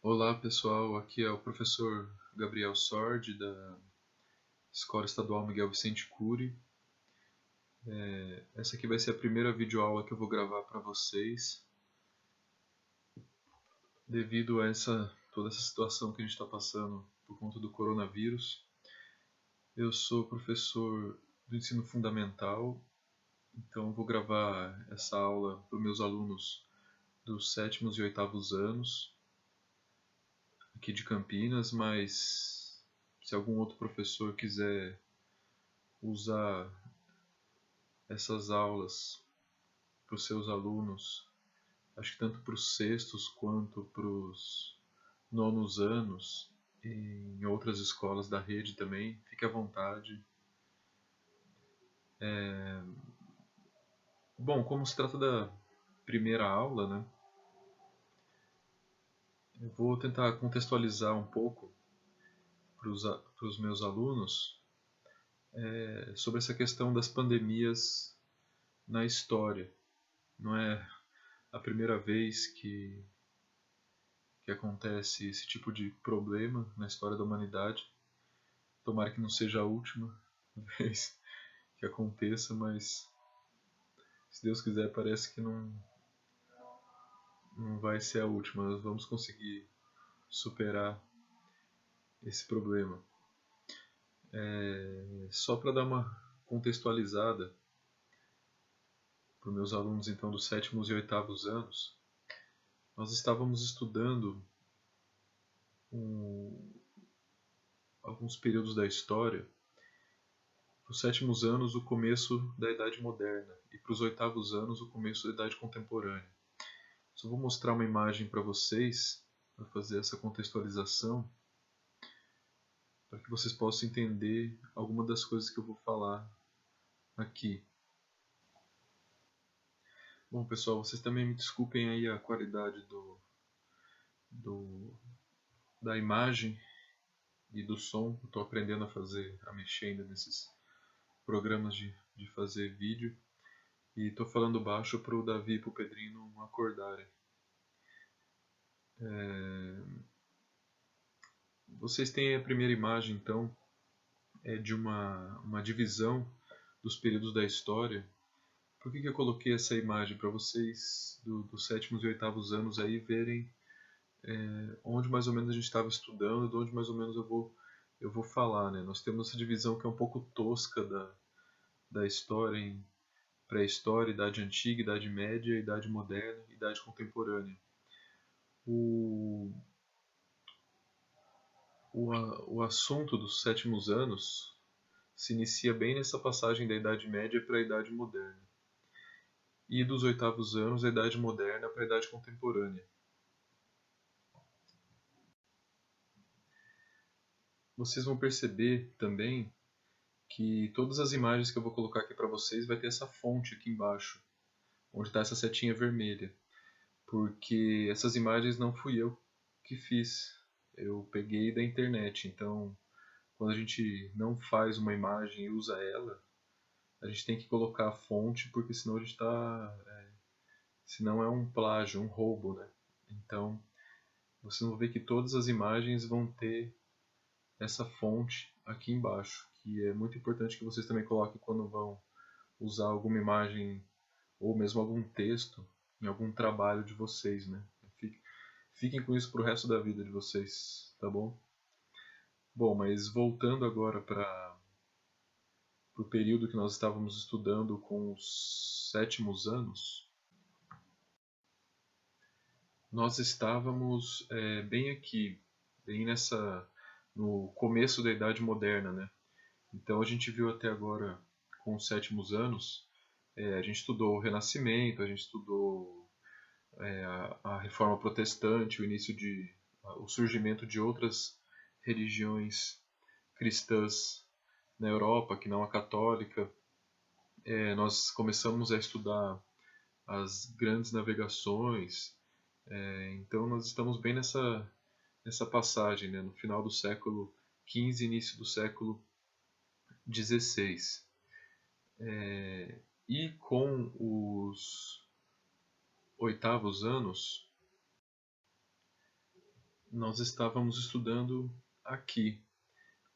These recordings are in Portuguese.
Olá pessoal, aqui é o professor Gabriel Sordi da Escola Estadual Miguel Vicente Cury. Essa aqui vai ser a primeira videoaula que eu vou gravar para vocês, devido a toda essa situação que a gente está passando por conta do coronavírus. Eu sou professor do ensino fundamental, então vou gravar essa aula para os meus alunos dos sétimos e oitavos anos, aqui de Campinas, mas se algum outro professor quiser usar essas aulas para os seus alunos, acho que tanto para os sextos quanto para os nonos anos, em outras escolas da rede também, fique à vontade. Bom, como se trata da primeira aula, né, eu vou tentar contextualizar um pouco para os meus alunos sobre essa questão das pandemias na história. Não é a primeira vez que acontece esse tipo de problema na história da humanidade. Tomara que não seja a última vez que aconteça, mas se Deus quiser parece que não vai ser a última. Nós vamos conseguir superar esse problema. Só para dar uma contextualizada para os meus alunos então dos sétimos e oitavos anos, nós estávamos estudando alguns períodos da história. Para os sétimos anos, o começo da Idade Moderna, e para os oitavos anos, o começo da Idade Contemporânea. Só vou mostrar uma imagem para vocês, para fazer essa contextualização, para que vocês possam entender algumas das coisas que eu vou falar aqui. Bom, pessoal, vocês também me desculpem aí a qualidade do, da imagem e do som. Estou aprendendo a mexer ainda nesses programas de fazer vídeo. E estou falando baixo para o Davi e para o Pedrinho não acordarem. Vocês têm a primeira imagem, então, de uma divisão dos períodos da história. Por que eu coloquei essa imagem? Para vocês dos sétimos e oitavos anos aí verem onde mais ou menos a gente estava estudando, de onde mais ou menos eu vou falar. Né? Nós temos essa divisão que é um pouco tosca da história em pré-história, Idade Antiga, Idade Média, Idade Moderna e Idade Contemporânea. O assunto dos sétimos anos se inicia bem nessa passagem da Idade Média para a Idade Moderna. E dos oitavos anos, a Idade Moderna para a Idade Contemporânea. Vocês vão perceber também que todas as imagens que eu vou colocar aqui para vocês vai ter essa fonte aqui embaixo, onde está essa setinha vermelha. Porque essas imagens não fui eu que fiz, eu peguei da internet. Então, quando a gente não faz uma imagem e usa ela, a gente tem que colocar a fonte, porque senão a gente está... senão é um plágio, um roubo, né? Então, vocês vão ver que todas as imagens vão ter essa fonte aqui embaixo, que é muito importante que vocês também coloquem quando vão usar alguma imagem ou mesmo algum texto em algum trabalho de vocês, né? Fiquem com isso pro resto da vida de vocês, tá bom? Bom, mas voltando agora para o período que nós estávamos estudando com os sétimos anos, nós estávamos bem aqui, bem no começo da Idade Moderna, né? Então a gente viu até agora com os sétimos anos, a gente estudou o Renascimento, a gente estudou a Reforma Protestante, o surgimento de outras religiões cristãs na Europa, que não a católica. Nós começamos a estudar as grandes navegações. Então nós estamos bem nessa passagem, né, no final do século XV, início do século XVI. E com os oitavos anos, nós estávamos estudando aqui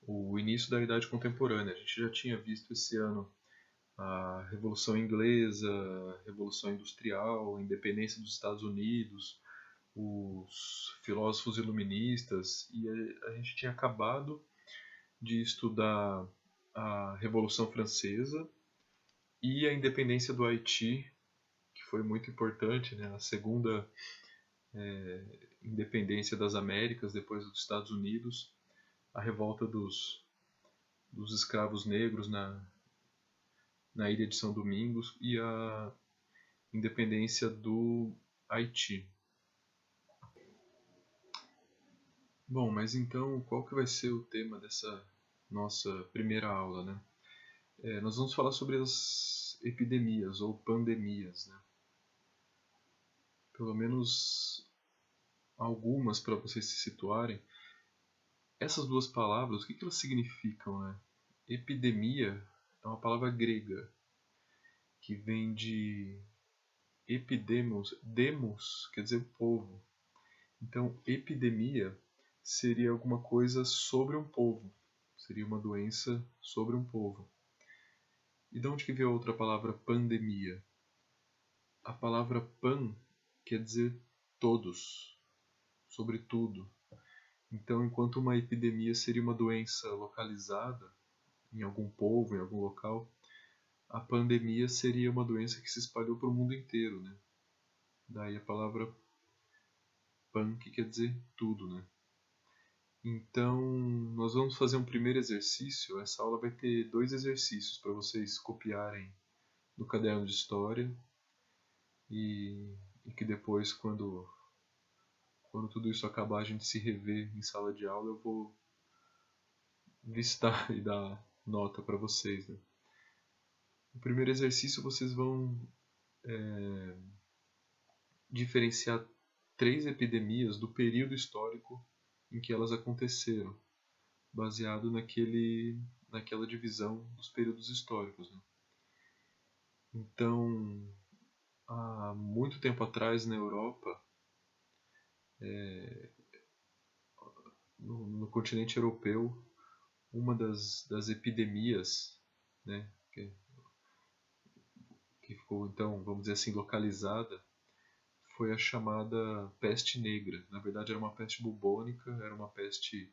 o início da Idade Contemporânea. A gente já tinha visto esse ano a Revolução Inglesa, a Revolução Industrial, a independência dos Estados Unidos, os filósofos iluministas, e a gente tinha acabado de estudar a Revolução Francesa e a independência do Haiti, que foi muito importante, né? A segunda independência das Américas depois dos Estados Unidos, a revolta dos escravos negros na ilha de São Domingos e a independência do Haiti. Bom, mas então qual que vai ser o tema dessa nossa primeira aula, né? Nós vamos falar sobre as epidemias ou pandemias, né? Pelo menos algumas para vocês se situarem. Essas duas palavras, o que elas significam, né? Epidemia é uma palavra grega que vem de epidemos, demos quer dizer povo. Então, epidemia seria alguma coisa sobre um povo, seria uma doença sobre um povo. E de onde que veio a outra palavra pandemia? A palavra pan quer dizer todos, sobre tudo. Então, enquanto uma epidemia seria uma doença localizada em algum povo, em algum local, a pandemia seria uma doença que se espalhou para o mundo inteiro, né? Daí a palavra pan, que quer dizer tudo, né? Então, nós vamos fazer um primeiro exercício. Essa aula vai ter 2 exercícios para vocês copiarem no caderno de história e que depois, quando tudo isso acabar, a gente se rever em sala de aula, eu vou listar e dar nota para vocês, né? No primeiro exercício, vocês vão diferenciar 3 epidemias do período histórico em que elas aconteceram, baseado naquela divisão dos períodos históricos, né? Então, há muito tempo atrás na Europa, no continente europeu, uma das epidemias, né, que ficou então, vamos dizer assim, localizada, foi a chamada peste negra. Na verdade era uma peste bubônica, era uma peste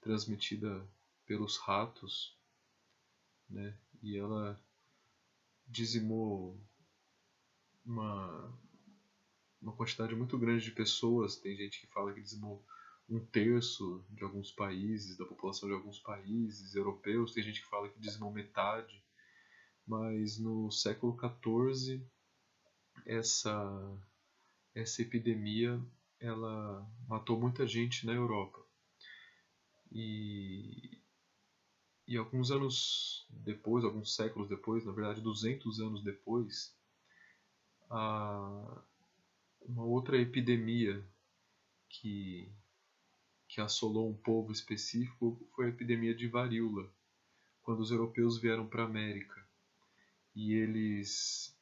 transmitida pelos ratos, né, e ela dizimou uma quantidade muito grande de pessoas. Tem gente que fala que dizimou 1/3 de alguns países, da população de alguns países europeus. Tem gente que fala que dizimou metade. Mas no século XIV, essa epidemia ela matou muita gente na Europa. E alguns anos depois, alguns séculos depois, na verdade 200 anos depois, uma outra epidemia que assolou um povo específico foi a epidemia de varíola, quando os europeus vieram para a América e eles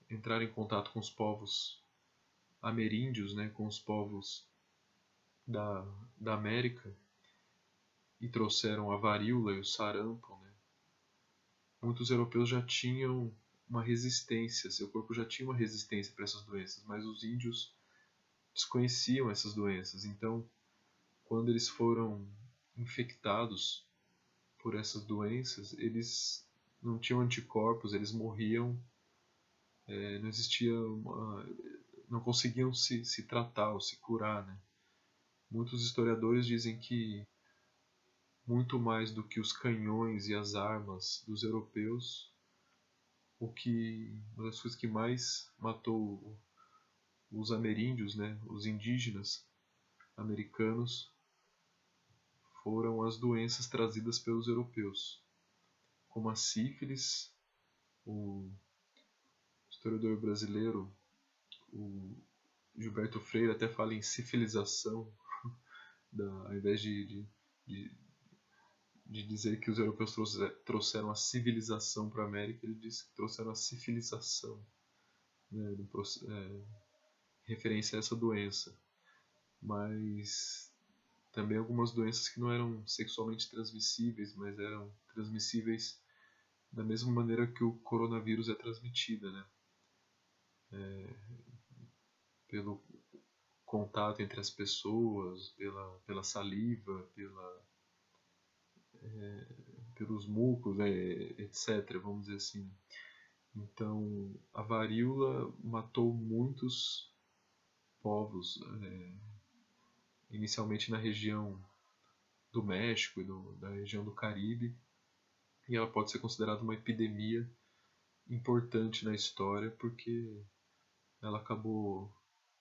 entraram em contato com os povos ameríndios, né, com os povos da América, e trouxeram a varíola e o sarampo, né? Muitos europeus já tinham uma resistência, seu corpo já tinha uma resistência para essas doenças, mas os índios desconheciam essas doenças. Então, quando eles foram infectados por essas doenças, eles não tinham anticorpos, eles morriam, não existia não conseguiam se tratar ou se curar, né? Muitos historiadores dizem que muito mais do que os canhões e as armas dos europeus, uma das coisas que mais matou os ameríndios, né, os indígenas americanos, foram as doenças trazidas pelos europeus, como a sífilis. O historiador brasileiro, o Gilberto Freire, até fala em civilização, ao invés de dizer que os europeus trouxeram a civilização para a América, ele disse que trouxeram a civilização, né, referência a essa doença. mas também algumas doenças que não eram sexualmente transmissíveis, mas eram transmissíveis da mesma maneira que o coronavírus é transmitida, né? Pelo contato entre as pessoas, pela saliva, pelos mucos, né, etc., vamos dizer assim. Então, a varíola matou muitos povos, inicialmente na região do México e da região do Caribe, e ela pode ser considerada uma epidemia importante na história porque ela acabou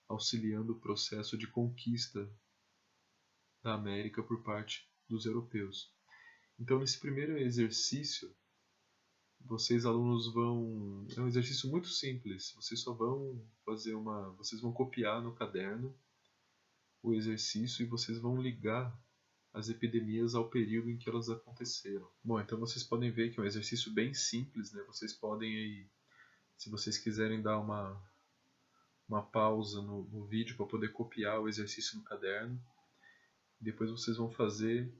auxiliando o processo de conquista da América por parte dos europeus. Então, nesse primeiro exercício, vocês alunos vão... É um exercício muito simples. Vocês só vão fazer Vocês vão copiar no caderno o exercício e vocês vão ligar as epidemias ao período em que elas aconteceram. Bom, então vocês podem ver que é um exercício bem simples, né? Vocês podem aí, se vocês quiserem dar uma pausa no vídeo para poder copiar o exercício no caderno. Depois vocês vão fazer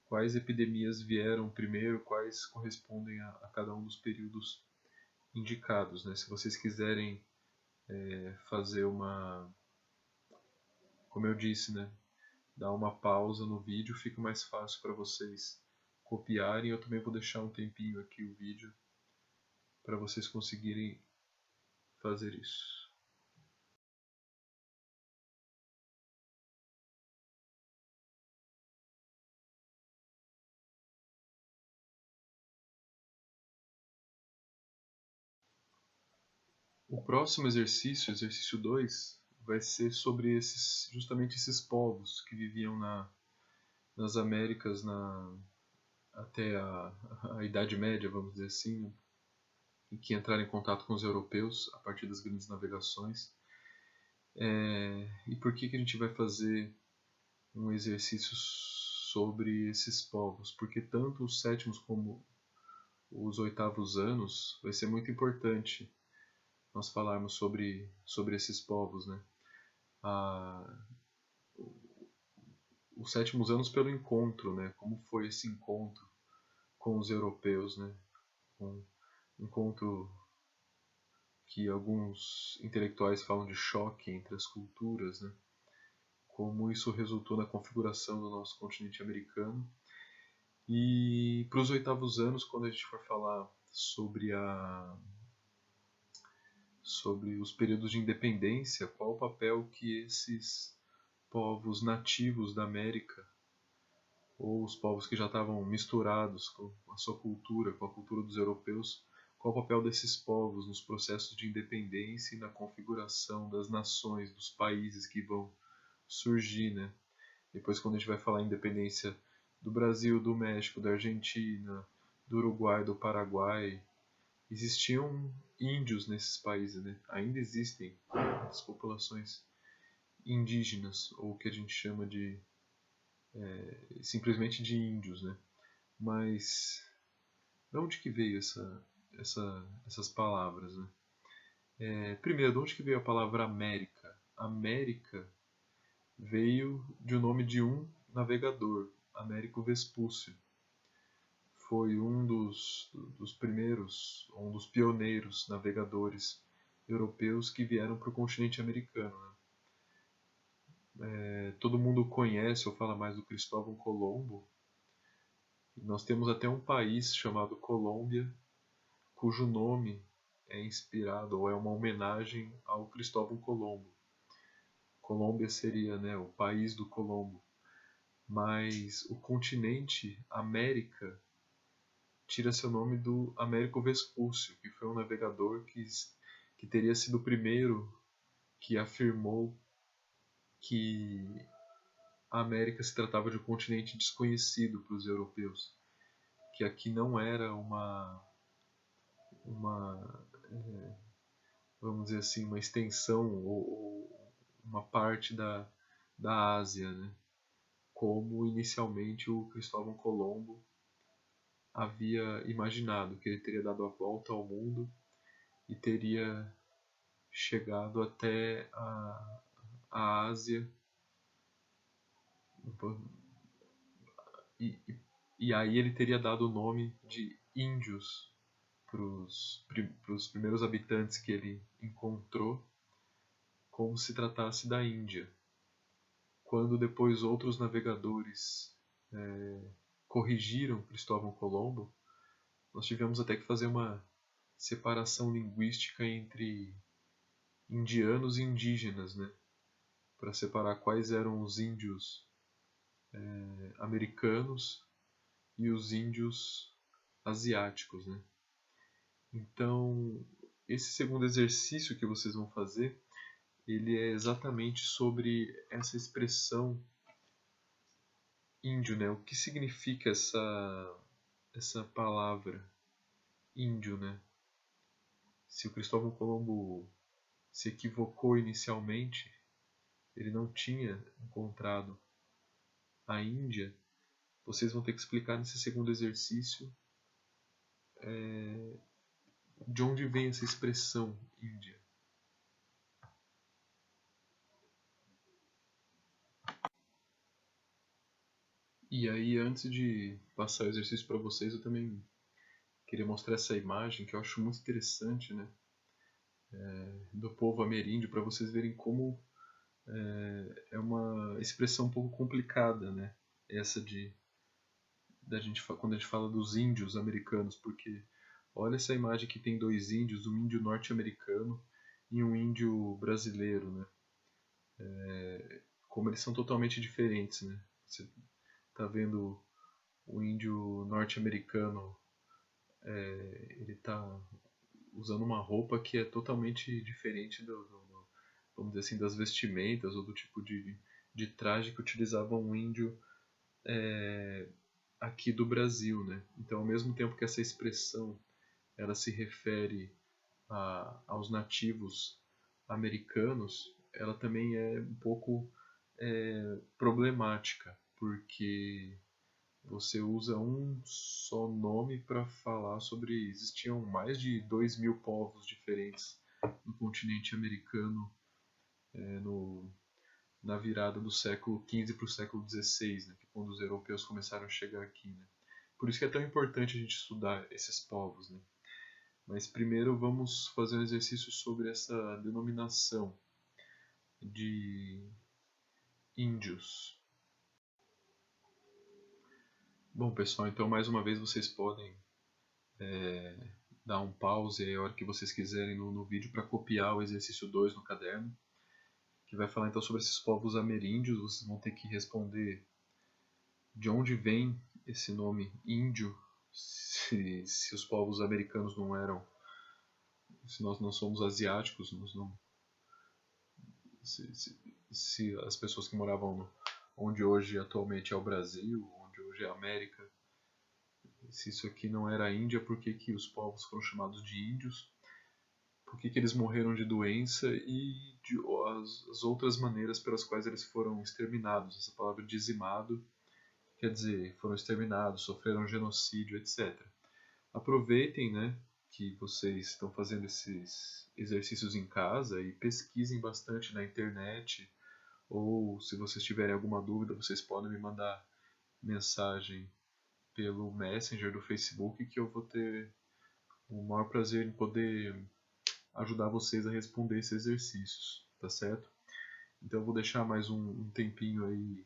quais epidemias vieram primeiro, quais correspondem a cada um dos períodos indicados, né? Se vocês quiserem fazer como eu disse, né? Dar uma pausa no vídeo, fica mais fácil para vocês copiarem. Eu também vou deixar um tempinho aqui o vídeo para vocês conseguirem fazer isso. O próximo exercício, exercício 2, vai ser sobre justamente esses povos que viviam nas Américas até a Idade Média, vamos dizer assim, né? E que entraram em contato com os europeus a partir das grandes navegações. E por que a gente vai fazer um exercício sobre esses povos? Porque tanto os sétimos como os oitavos anos vai ser muito importante nós falarmos sobre esses povos, né? Os sétimos anos pelo encontro, né? Como foi esse encontro com os europeus, né? Um encontro que alguns intelectuais falam de choque entre as culturas, né? Como isso resultou na configuração do nosso continente americano. E para os oitavos anos, quando a gente for falar sobre os períodos de independência, qual o papel que esses povos nativos da América, ou os povos que já estavam misturados com a sua cultura, com a cultura dos europeus, qual o papel desses povos nos processos de independência e na configuração das nações, dos países que vão surgir, né? Depois, quando a gente vai falar em independência do Brasil, do México, da Argentina, do Uruguai, do Paraguai, existiam índios nesses países, né? Ainda existem as populações indígenas, ou o que a gente chama de simplesmente de índios, né? Mas de onde que veio essas palavras, né? Primeiro, de onde que veio a palavra América? América veio de o nome de um navegador, Américo Vespúcio. Foi um dos primeiros, um dos pioneiros navegadores europeus que vieram para o continente americano, né? Todo mundo conhece ou fala mais do Cristóvão Colombo. Nós temos até um país chamado Colômbia, cujo nome é inspirado ou é uma homenagem ao Cristóvão Colombo. Colômbia seria, né, o país do Colombo. Mas o continente América tira seu nome do Américo Vespúcio, que foi um navegador que teria sido o primeiro que afirmou que a América se tratava de um continente desconhecido para os europeus, que aqui não era vamos dizer assim, uma extensão ou uma parte da Ásia, né? Como inicialmente o Cristóvão Colombo havia imaginado, que ele teria dado a volta ao mundo e teria chegado até a Ásia, e aí ele teria dado o nome de índios para os primeiros habitantes que ele encontrou, como se tratasse da Índia. Quando depois outros navegadores corrigiram Cristóvão Colombo, nós tivemos até que fazer uma separação linguística entre indianos e indígenas, né? Para separar quais eram os índios americanos e os índios asiáticos, né? Então, esse segundo exercício que vocês vão fazer, ele é exatamente sobre essa expressão índio, né? O que significa essa palavra índio, né? Se o Cristóvão Colombo se equivocou inicialmente, ele não tinha encontrado a Índia, vocês vão ter que explicar nesse segundo exercício de onde vem essa expressão Índia. E aí, antes de passar o exercício para vocês, eu também queria mostrar essa imagem que eu acho muito interessante, né? Do povo ameríndio, para vocês verem como é uma expressão um pouco complicada, né? Essa quando a gente fala dos índios americanos, porque olha essa imagem que tem dois índios, um índio norte-americano e um índio brasileiro, né? Como eles são totalmente diferentes, né? Você tá vendo o índio norte-americano, ele tá usando uma roupa que é totalmente diferente vamos dizer assim, das vestimentas ou do tipo de traje que utilizava um índio aqui do Brasil, né? Então, ao mesmo tempo que essa expressão ela se refere aos nativos americanos, ela também é um pouco problemática, porque você usa um só nome para falar sobre. Existiam mais de 2.000 povos diferentes no continente americano na virada do século XV para o século XVI, né, que é quando os europeus começaram a chegar aqui. Né. Por isso que é tão importante a gente estudar esses povos. Né. Mas primeiro vamos fazer um exercício sobre essa denominação de índios. Bom, pessoal, então mais uma vez vocês podem dar um pause aí a hora que vocês quiserem no vídeo para copiar o exercício 2 no caderno, que vai falar então sobre esses povos ameríndios. Vocês vão ter que responder de onde vem esse nome índio, se os povos americanos não eram, se nós não somos asiáticos, nós não, se as pessoas que moravam onde hoje atualmente é o Brasil, onde hoje é a América, se isso aqui não era a Índia, por que os povos foram chamados de índios, por que eles morreram de doença e as outras maneiras pelas quais eles foram exterminados. Essa palavra dizimado quer dizer, foram exterminados, sofreram genocídio, etc. Aproveitem, né, que vocês estão fazendo esses exercícios em casa e pesquisem bastante na internet, ou se vocês tiverem alguma dúvida, vocês podem me mandar mensagem pelo Messenger do Facebook, que eu vou ter o maior prazer em poder ajudar vocês a responder esses exercícios, tá certo? Então eu vou deixar mais um tempinho aí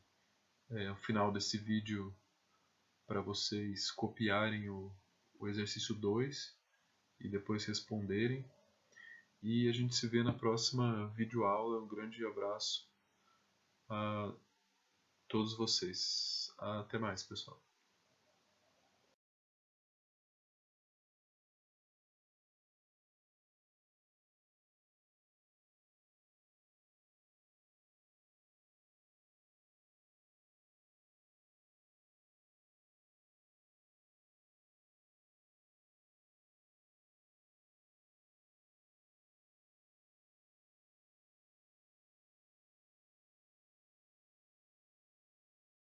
ao final desse vídeo para vocês copiarem o exercício 2 e depois responderem. E a gente se vê na próxima videoaula. Um grande abraço a todos vocês. Até mais, pessoal.